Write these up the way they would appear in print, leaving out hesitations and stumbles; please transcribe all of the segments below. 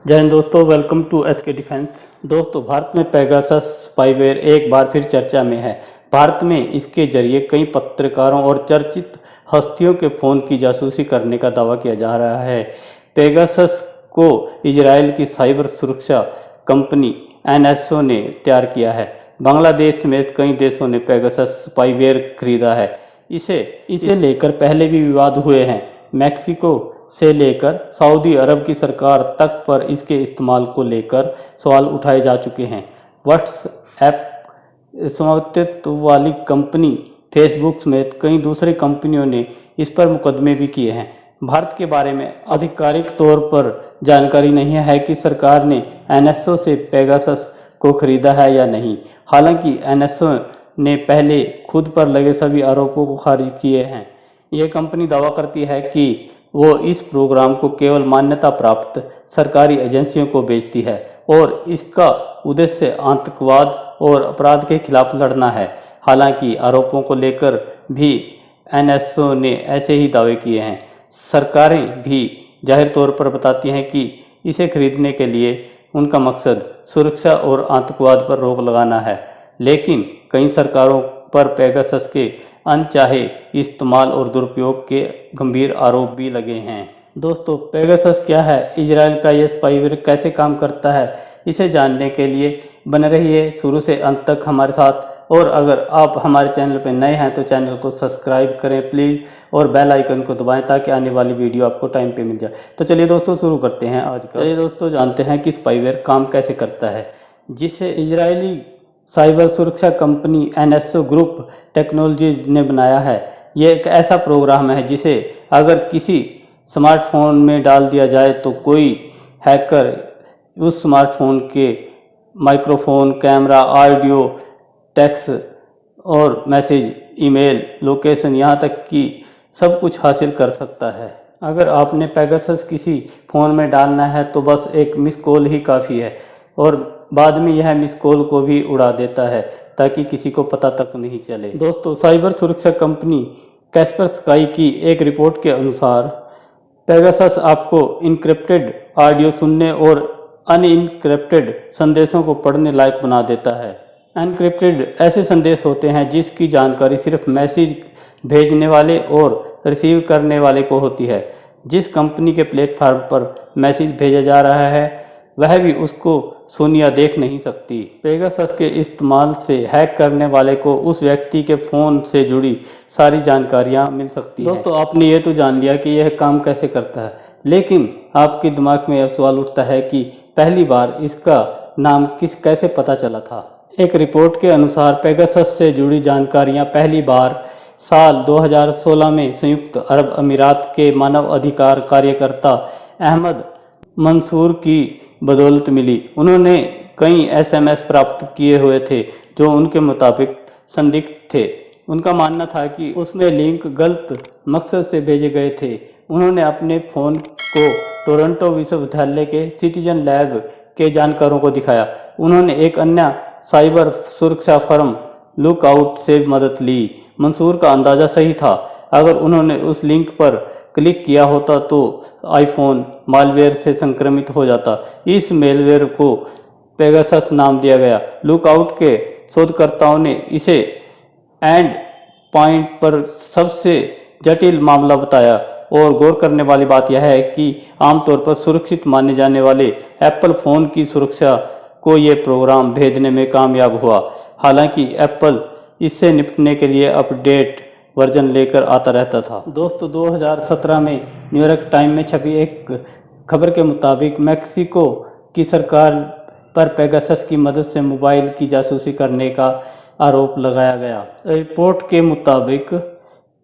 जय हिंद दोस्तों, welcome to HK defence. दोस्तों, भारत में पेगासस स्पाईवेयर एक बार फिर चर्चा में है। भारत में इसके जरिए कई पत्रकारों और चर्चित हस्तियों के फ़ोन की जासूसी करने का दावा किया जा रहा है। पेगासस को इजराइल की साइबर सुरक्षा कंपनी एनएसओ ने तैयार किया है। बांग्लादेश समेत कई देशों ने पेगासस स्पाईवेयर खरीदा है। इसे लेकर पहले भी विवाद हुए हैं। मैक्सिको से लेकर सऊदी अरब की सरकार तक पर इसके इस्तेमाल को लेकर सवाल उठाए जा चुके हैं। व्हाट्सएप स्वामित्व वाली कंपनी फेसबुक समेत कई दूसरी कंपनियों ने इस पर मुकदमे भी किए हैं। भारत के बारे में आधिकारिक तौर पर जानकारी नहीं है कि सरकार ने एनएसओ से पेगासस को खरीदा है या नहीं। हालांकि एनएसओ ने पहले खुद पर लगे सभी आरोपों को खारिज किए हैं। यह कंपनी दावा करती है कि वो इस प्रोग्राम को केवल मान्यता प्राप्त सरकारी एजेंसियों को बेचती है और इसका उद्देश्य आतंकवाद और अपराध के खिलाफ लड़ना है। हालांकि आरोपों को लेकर भी एनएसओ ने ऐसे ही दावे किए हैं। सरकारें भी जाहिर तौर पर बताती हैं कि इसे खरीदने के लिए उनका मकसद सुरक्षा और आतंकवाद पर रोक लगाना है, लेकिन कई सरकारों पर पेगासस के अनचाहे इस्तेमाल और दुरुपयोग के गंभीर आरोप भी लगे हैं। दोस्तों, पेगासस क्या है, इजराइल का यह स्पाईवेयर कैसे काम करता है, इसे जानने के लिए बने रहिए शुरू से अंत तक हमारे साथ। और अगर आप हमारे चैनल पर नए हैं तो चैनल को सब्सक्राइब करें प्लीज़ और बेल आइकन को दबाएं ताकि आने वाली वीडियो आपको टाइम पे मिल जाए। तो चलिए दोस्तों, शुरू करते हैं आज का। चलिए दोस्तों, जानते हैं कि स्पाईवेयर काम कैसे करता है। जिसे इजरायली साइबर सुरक्षा कंपनी एनएसओ ग्रुप टेक्नोलॉजीज ने बनाया है। ये एक ऐसा प्रोग्राम है जिसे अगर किसी स्मार्टफोन में डाल दिया जाए तो कोई हैकर उस स्मार्टफोन के माइक्रोफोन, कैमरा, ऑडियो, टेक्स्ट और मैसेज, ईमेल, लोकेशन, यहाँ तक कि सब कुछ हासिल कर सकता है। अगर आपने पेगासस किसी फ़ोन में डालना है तो बस एक मिस कॉल ही काफ़ी है और बाद में यह मिस कॉल को भी उड़ा देता है ताकि किसी को पता तक नहीं चले। दोस्तों, साइबर सुरक्षा कंपनी कैस्परस्काई की एक रिपोर्ट के अनुसार पेगासस आपको इनक्रिप्टेड ऑडियो सुनने और अनइनक्रिप्टेड संदेशों को पढ़ने लायक बना देता है। एनक्रिप्टेड ऐसे संदेश होते हैं जिसकी जानकारी सिर्फ मैसेज भेजने वाले और रिसीव करने वाले को होती है। जिस कंपनी के प्लेटफॉर्म पर मैसेज भेजा जा रहा है वह भी उसको सुन या देख नहीं सकती। पेगासस के इस्तेमाल से हैक करने वाले को उस व्यक्ति के फ़ोन से जुड़ी सारी जानकारियां मिल सकती हैं। दोस्तों, आपने ये तो जान लिया कि यह काम कैसे करता है, लेकिन आपके दिमाग में यह सवाल उठता है कि पहली बार इसका नाम कैसे पता चला था। एक रिपोर्ट के अनुसार पेगासस से जुड़ी जानकारियां पहली बार साल 2016 में संयुक्त अरब अमीरात के मानव अधिकार कार्यकर्ता अहमद मंसूर की बदौलत मिली। उन्होंने कई एसएमएस प्राप्त किए हुए थे जो उनके मुताबिक संदिग्ध थे। उनका मानना था कि उसमें लिंक गलत मकसद से भेजे गए थे। उन्होंने अपने फ़ोन को टोरंटो विश्वविद्यालय के सिटीजन लैब के जानकारों को दिखाया। उन्होंने एक अन्य साइबर सुरक्षा फर्म लुकआउट से मदद ली। मंसूर का अंदाज़ा सही था। अगर उन्होंने उस लिंक पर क्लिक किया होता तो आईफोन मालवेयर से संक्रमित हो जाता। इस मेलवेयर को पेगासस नाम दिया गया। लुकआउट के शोधकर्ताओं ने इसे एंड पॉइंट पर सबसे जटिल मामला बताया और गौर करने वाली बात यह है कि आमतौर पर सुरक्षित माने जाने वाले एप्पल फ़ोन की सुरक्षा को ये प्रोग्राम भेजने में कामयाब हुआ। हालांकि एप्पल इससे निपटने के लिए अपडेट वर्जन लेकर आता रहता था। दोस्तों, 2017 में न्यूयॉर्क टाइम में छपी एक खबर के मुताबिक मैक्सिको की सरकार पर पेगासस की मदद से मोबाइल की जासूसी करने का आरोप लगाया गया। रिपोर्ट के मुताबिक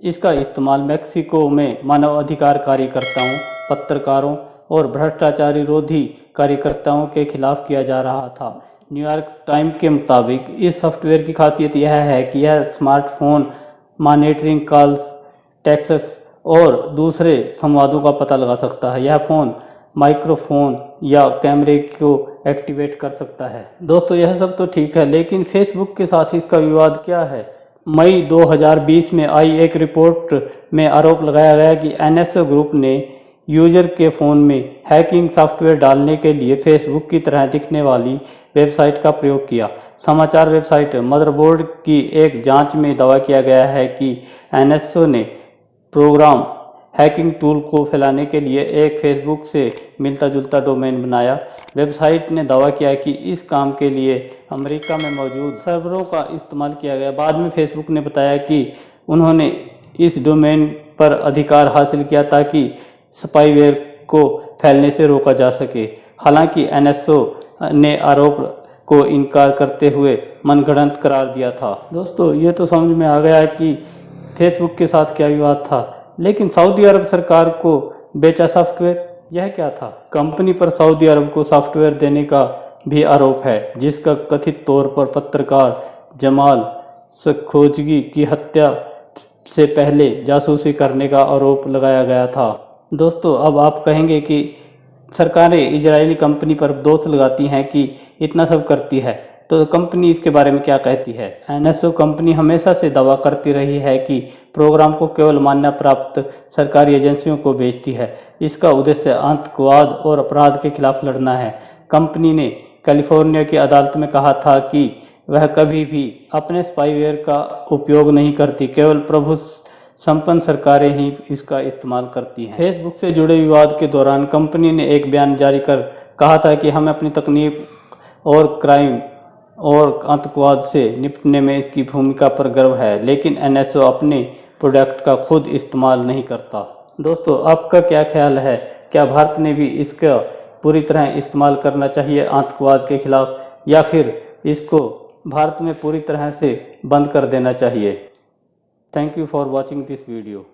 इसका इस्तेमाल मैक्सिको में मानवाधिकार कार्यकर्ताओं, पत्रकारों और भ्रष्टाचार विरोधी कार्यकर्ताओं के खिलाफ किया जा रहा था। न्यूयॉर्क टाइम के मुताबिक इस सॉफ्टवेयर की खासियत यह है कि यह स्मार्टफोन मॉनिटरिंग, कॉल्स, टेक्स्ट और दूसरे संवादों का पता लगा सकता है। यह फ़ोन माइक्रोफोन या कैमरे को एक्टिवेट कर सकता है। दोस्तों, यह सब तो ठीक है, लेकिन फेसबुक के साथ इसका विवाद क्या है। मई 2020 में आई एक रिपोर्ट में आरोप लगाया गया कि एनएसओ ग्रुप ने यूजर के फ़ोन में हैकिंग सॉफ्टवेयर डालने के लिए फेसबुक की तरह दिखने वाली वेबसाइट का प्रयोग किया। समाचार वेबसाइट मदरबोर्ड की एक जांच में दावा किया गया है कि एनएसओ ने प्रोग्राम हैकिंग टूल को फैलाने के लिए एक फेसबुक से मिलता जुलता डोमेन बनाया। वेबसाइट ने दावा किया कि इस काम के लिए अमेरिका में मौजूद सर्वरों का इस्तेमाल किया गया। बाद में फेसबुक ने बताया कि उन्होंने इस डोमेन पर अधिकार हासिल किया ताकि स्पाईवेयर को फैलने से रोका जा सके। हालांकि एनएसओ ने आरोप को इनकार करते हुए मनगढ़ंत करार दिया था। दोस्तों, ये तो समझ में आ गया है कि फेसबुक के साथ क्या विवाद था, लेकिन सऊदी अरब सरकार को बेचा सॉफ्टवेयर, यह क्या था? कंपनी पर सऊदी अरब को सॉफ्टवेयर देने का भी आरोप है, जिसका कथित तौर पर पत्रकार जमाल खशोगी की हत्या से पहले जासूसी करने का आरोप लगाया गया था। दोस्तों, अब आप कहेंगे कि सरकारें इजरायली कंपनी पर दोष लगाती हैं कि इतना सब करती है, तो कंपनी इसके बारे में क्या कहती है? एनएसओ कंपनी हमेशा से दावा करती रही है कि प्रोग्राम को केवल मान्यता प्राप्त सरकारी एजेंसियों को बेचती है। इसका उद्देश्य आतंकवाद और अपराध के खिलाफ लड़ना है। कंपनी ने कैलिफोर्निया की अदालत में कहा था कि वह कभी भी अपने स्पाईवेयर का उपयोग नहीं करती, केवल प्रभु संपन्न सरकारें ही इसका इस्तेमाल करती हैं। फेसबुक से जुड़े विवाद के दौरान कंपनी ने एक बयान जारी कर कहा था कि हमें अपनी तकनीक और क्राइम और आतंकवाद से निपटने में इसकी भूमिका पर गर्व है, लेकिन एनएसओ अपने प्रोडक्ट का खुद इस्तेमाल नहीं करता। दोस्तों, आपका क्या ख्याल है? क्या भारत ने भी इसका पूरी तरह इस्तेमाल करना चाहिए आतंकवाद के खिलाफ, या फिर इसको भारत में पूरी तरह से बंद कर देना चाहिए? Thank you for watching this video.